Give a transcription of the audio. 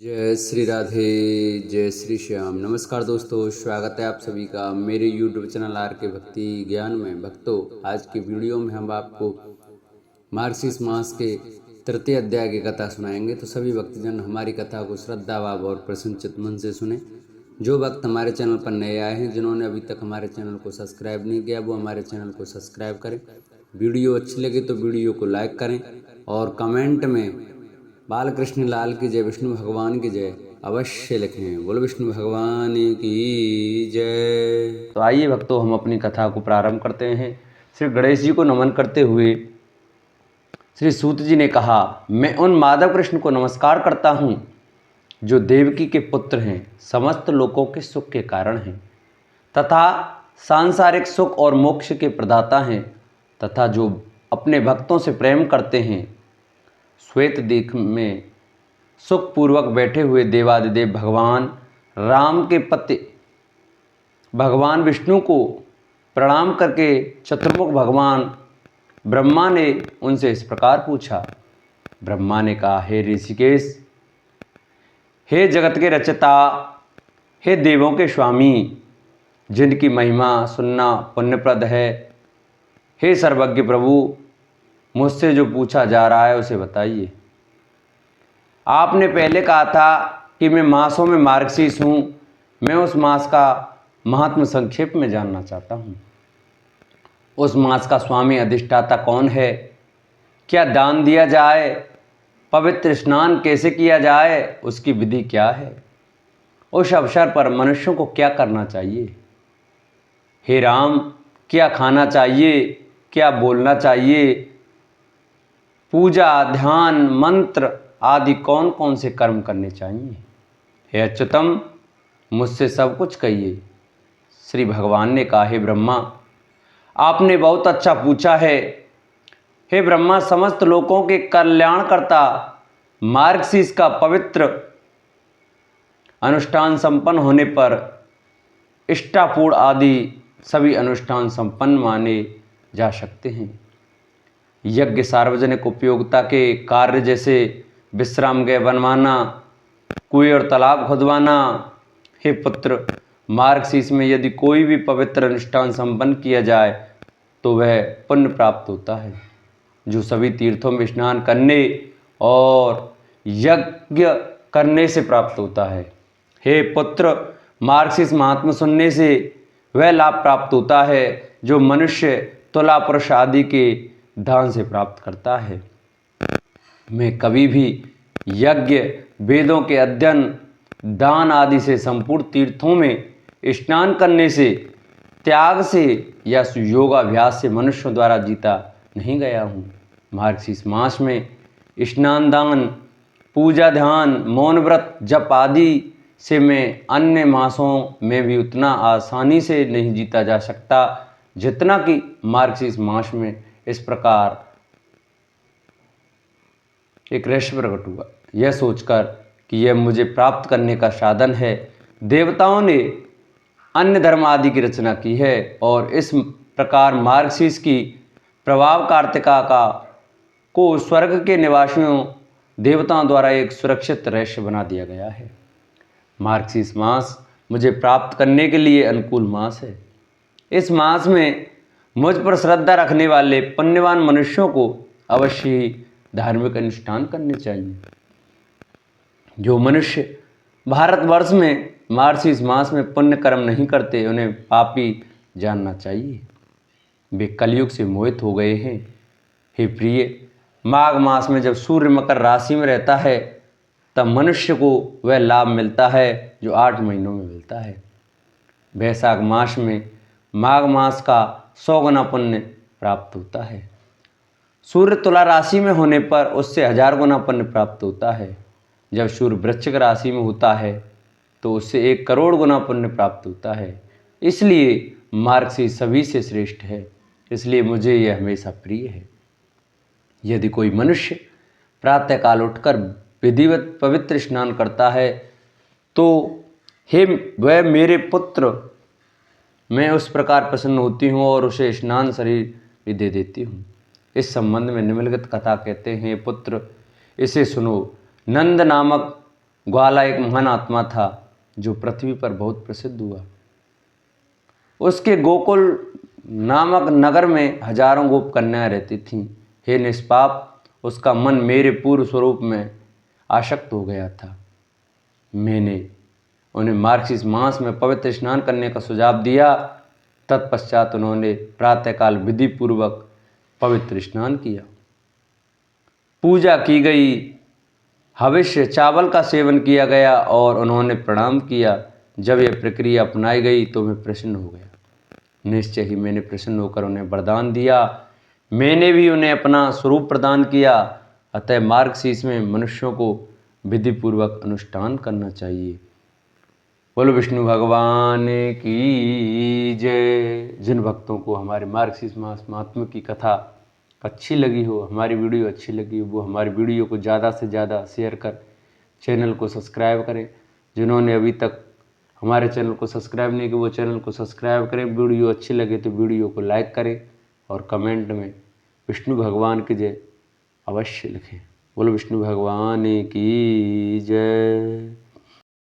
जय श्री राधे, जय श्री श्याम। नमस्कार दोस्तों, स्वागत है आप सभी का मेरे YouTube चैनल आर के भक्ति ज्ञान में। भक्तों, आज की वीडियो में हम आपको मार्गशीर्ष मास के तृतीय अध्याय की कथा सुनाएंगे। तो सभी भक्तजन हमारी कथा को श्रद्धा भाव और प्रसन्नचित्त मन से सुने। जो भक्त हमारे चैनल पर नए आए हैं, जिन्होंने अभी तक हमारे चैनल को सब्सक्राइब नहीं किया, वो हमारे चैनल को सब्सक्राइब करें। वीडियो अच्छी लगे तो वीडियो को लाइक करें और कमेंट में बालकृष्ण लाल की जय, विष्णु भगवान की जय अवश्य लिखें। बोलो विष्णु भगवान की जय। तो आइए भक्तों, हम अपनी कथा को प्रारंभ करते हैं। श्री गणेश जी को नमन करते हुए श्री सूत जी ने कहा, मैं उन माधव कृष्ण को नमस्कार करता हूँ जो देवकी के पुत्र हैं, समस्त लोकों के सुख के कारण हैं तथा सांसारिक सुख और मोक्ष के प्रदाता हैं, तथा जो अपने भक्तों से प्रेम करते हैं। श्वेत दीप में सुखपूर्वक बैठे हुए देवादिदेव भगवान राम के पति भगवान विष्णु को प्रणाम करके चतुर्मुख भगवान ब्रह्मा ने उनसे इस प्रकार पूछा। ब्रह्मा ने कहा, हे ऋषिकेश, हे जगत के रचयिता, हे देवों के स्वामी, जिनकी महिमा सुनना पुण्यप्रद है, हे सर्वज्ञ प्रभु, मुझसे जो पूछा जा रहा है उसे बताइए। आपने पहले कहा था कि मैं मासों में मार्गशीर्ष हूँ। मैं उस मास का महात्म संक्षेप में जानना चाहता हूँ। उस मास का स्वामी अधिष्ठाता कौन है? क्या दान दिया जाए? पवित्र स्नान कैसे किया जाए? उसकी विधि क्या है? उस अवसर पर मनुष्यों को क्या करना चाहिए? हे राम, क्या खाना चाहिए? क्या बोलना चाहिए? पूजा, ध्यान, मंत्र आदि कौन कौन से कर्म करने चाहिए? हे अच्युतम, मुझसे सब कुछ कहिए। श्री भगवान ने कहा, हे ब्रह्मा, आपने बहुत अच्छा पूछा है। हे ब्रह्मा, समस्त लोकों के कल्याणकर्ता मार्गशीर्ष का पवित्र अनुष्ठान संपन्न होने पर इष्टापूर्ण आदि सभी अनुष्ठान संपन्न माने जा सकते हैं। यज्ञ, सार्वजनिक उपयोगिता के कार्य जैसे विश्राम गृह बनवाना, कुएं और तालाब खुदवाना। हे पुत्र, मार्गशीर्ष में यदि कोई भी पवित्र अनुष्ठान संपन्न किया जाए तो वह पुण्य प्राप्त होता है, जो सभी तीर्थों में स्नान करने और यज्ञ करने से प्राप्त होता है। हे पुत्र, मार्गशीर्ष महात्मा सुनने से वह लाभ प्राप्त होता है जो मनुष्य तुला, पुरुष आदि के दान से प्राप्त करता है। मैं कभी भी यज्ञ, वेदों के अध्ययन, दान आदि से संपूर्ण तीर्थों में स्नान करने से, त्याग से या योगाभ्यास से मनुष्यों द्वारा जीता नहीं गया हूँ। मार्गशीर्ष मास में स्नान, दान, पूजा, ध्यान, मौन व्रत, जप आदि से मैं अन्य मासों में भी उतना आसानी से नहीं जीता जा सकता जितना कि मार्गशीर्ष मास में। इस प्रकार एक रहस्य प्रकट हुआ। यह सोचकर कि यह मुझे प्राप्त करने का साधन है, देवताओं ने अन्य धर्म आदि की रचना की है और इस प्रकार मार्गशीर्ष की प्रभाव कार्तिका का को स्वर्ग के निवासियों देवताओं द्वारा एक सुरक्षित रहस्य बना दिया गया है। मार्गशीर्ष मास मुझे प्राप्त करने के लिए अनुकूल मास है। इस मास में मुझ पर श्रद्धा रखने वाले पुण्यवान मनुष्यों को अवश्य ही धार्मिक अनुष्ठान करने चाहिए। जो मनुष्य भारतवर्ष में मार्गशीर्ष मास में पुण्य कर्म नहीं करते, उन्हें पापी जानना चाहिए। वे कलयुग से मोहित हो गए हैं। हे प्रिय, माघ मास में जब सूर्य मकर राशि में रहता है तब मनुष्य को वह लाभ मिलता है जो 8 महीनों में मिलता है। वैशाख मास में माघ मास का 100 गुना पुण्य प्राप्त होता है। सूर्य तुला राशि में होने पर उससे 1000 गुना पुण्य प्राप्त होता है। जब सूर्य वृश्चिक राशि में होता है तो उससे 1 करोड़ गुना पुण्य प्राप्त होता है। इसलिए मार्गशीर्ष सभी से श्रेष्ठ है, इसलिए मुझे यह हमेशा प्रिय है। यदि कोई मनुष्य प्रातःकाल उठकर विधिवत पवित्र स्नान करता है तो हे वह मेरे पुत्र, मैं उस प्रकार प्रसन्न होती हूँ और उसे स्नान शरीर भी दे देती हूँ। इस संबंध में निम्नलिखित कथा कहते हैं, पुत्र इसे सुनो। नंद नामक ग्वाला एक महान आत्मा था जो पृथ्वी पर बहुत प्रसिद्ध हुआ। उसके गोकुल नामक नगर में हजारों गोप कन्याएं रहती थीं। हे निष्पाप, उसका मन मेरे पूर्व स्वरूप में आसक्त हो गया था। मैंने उन्हें मार्गशीर्ष मास में पवित्र स्नान करने का सुझाव दिया। तत्पश्चात उन्होंने प्रातःकाल विधि पूर्वक पवित्र स्नान किया, पूजा की गई, हविष्य चावल का सेवन किया गया और उन्होंने प्रणाम किया। जब यह प्रक्रिया अपनाई गई तो मैं प्रसन्न हो गया। निश्चय ही मैंने प्रसन्न होकर उन्हें वरदान दिया। मैंने भी उन्हें अपना स्वरूप प्रदान किया। अतः मार्गशीर्ष में मनुष्यों को विधि पूर्वक अनुष्ठान करना चाहिए। बोलो विष्णु भगवान की जय। जिन भक्तों को हमारे मार्गशीर्ष मास महात्म्य की कथा अच्छी लगी हो, हमारी वीडियो अच्छी लगी हो, वो हमारी वीडियो को ज़्यादा से ज़्यादा शेयर कर चैनल को सब्सक्राइब करें। जिन्होंने अभी तक हमारे चैनल को सब्सक्राइब नहीं किया वो चैनल को सब्सक्राइब करें। वीडियो अच्छी लगे तो वीडियो को लाइक करें और कमेंट में विष्णु भगवान की जय अवश्य लिखें। बोलो विष्णु भगवान की जय।